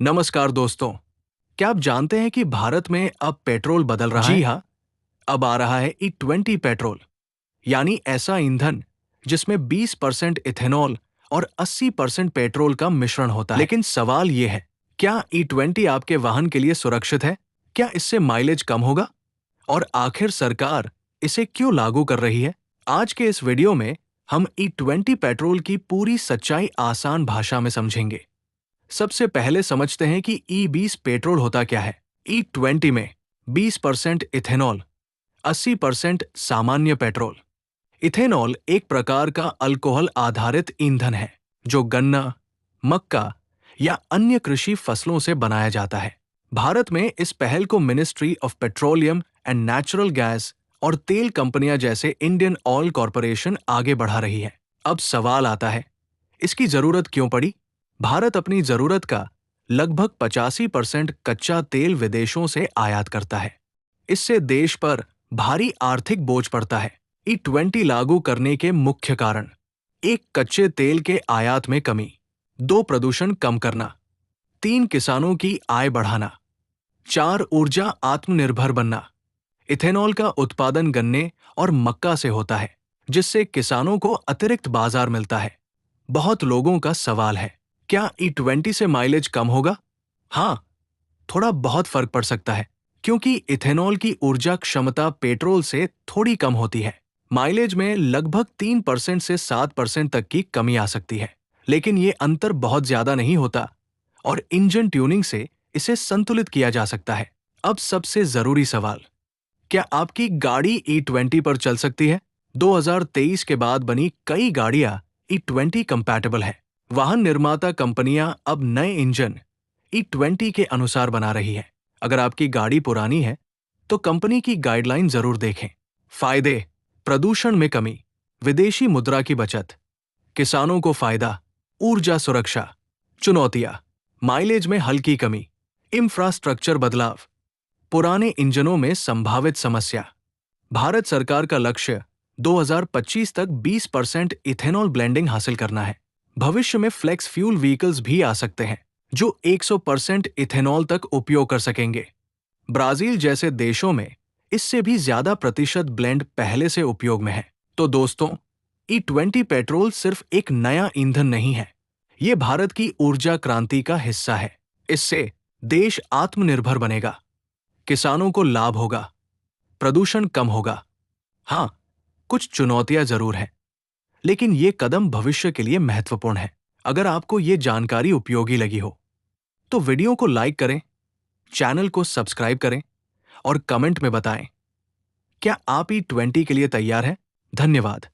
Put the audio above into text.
नमस्कार दोस्तों। क्या आप जानते हैं कि भारत में अब पेट्रोल बदल रहा है? जी हाँ, अब आ रहा है E20 पेट्रोल, यानी ऐसा ईंधन जिसमें 20% इथेनॉल और 80% पेट्रोल का मिश्रण होता है। लेकिन सवाल ये है, क्या E20 आपके वाहन के लिए सुरक्षित है? क्या इससे माइलेज कम होगा? और आखिर सरकार इसे क्यों लागू कर रही है? आज के इस वीडियो में हम E20 पेट्रोल की पूरी सच्चाई आसान भाषा में समझेंगे। सबसे पहले समझते हैं कि E20 पेट्रोल होता क्या है। E20 में 20% इथेनॉल, 80% सामान्य पेट्रोल। इथेनॉल एक प्रकार का अल्कोहल आधारित ईंधन है जो गन्ना, मक्का या अन्य कृषि फसलों से बनाया जाता है। भारत में इस पहल को ministry of petroleum and natural gas और तेल कंपनियां जैसे इंडियन ऑयल कॉरपोरेशन आगे बढ़ा रही है। अब सवाल आता है, इसकी जरूरत क्यों पड़ी? भारत अपनी जरूरत का लगभग 85% कच्चा तेल विदेशों से आयात करता है। इससे देश पर भारी आर्थिक बोझ पड़ता है। E20 लागू करने के मुख्य कारण: एक, कच्चे तेल के आयात में कमी। 2, प्रदूषण कम करना। 3, किसानों की आय बढ़ाना। 4, ऊर्जा आत्मनिर्भर बनना। इथेनॉल का उत्पादन गन्ने और मक्का से होता है, जिससे किसानों को अतिरिक्त बाजार मिलता है। बहुत लोगों का सवाल है, क्या E20 से माइलेज कम होगा? हाँ, थोड़ा बहुत फर्क पड़ सकता है, क्योंकि इथेनॉल की ऊर्जा क्षमता पेट्रोल से थोड़ी कम होती है। माइलेज में लगभग 3% से 7% तक की कमी आ सकती है, लेकिन ये अंतर बहुत ज्यादा नहीं होता और इंजन ट्यूनिंग से इसे संतुलित किया जा सकता है। अब सबसे जरूरी सवाल, क्या आपकी गाड़ी E20 पर चल सकती है? 2023 के बाद बनी कई गाड़ियां E20 कंपैटिबल है। वाहन निर्माता कंपनियां अब नए इंजन E20 के अनुसार बना रही है। अगर आपकी गाड़ी पुरानी है, तो कंपनी की गाइडलाइन जरूर देखें। फायदे: प्रदूषण में कमी, विदेशी मुद्रा की बचत, किसानों को फायदा, ऊर्जा सुरक्षा। चुनौतियां: माइलेज में हल्की कमी, इंफ्रास्ट्रक्चर बदलाव, पुराने इंजनों में संभावित समस्या। भारत सरकार का लक्ष्य 2025 तक 20% इथेनॉल ब्लेंडिंग हासिल करना है। भविष्य में फ्लेक्स फ्यूल व्हीकल्स भी आ सकते हैं, जो 100% इथेनॉल तक उपयोग कर सकेंगे। ब्राजील जैसे देशों में इससे भी ज्यादा प्रतिशत ब्लेंड पहले से उपयोग में है। तो दोस्तों, E20 पेट्रोल सिर्फ एक नया ईंधन नहीं है, ये भारत की ऊर्जा क्रांति का हिस्सा है। इससे देश आत्मनिर्भर बनेगा, किसानों को लाभ होगा, प्रदूषण कम होगा। हाँ, कुछ चुनौतियां जरूर हैं, लेकिन ये कदम भविष्य के लिए महत्वपूर्ण है। अगर आपको ये जानकारी उपयोगी लगी हो, तो वीडियो को लाइक करें, चैनल को सब्सक्राइब करें और कमेंट में बताएं, क्या आप E20 के लिए तैयार हैं? धन्यवाद।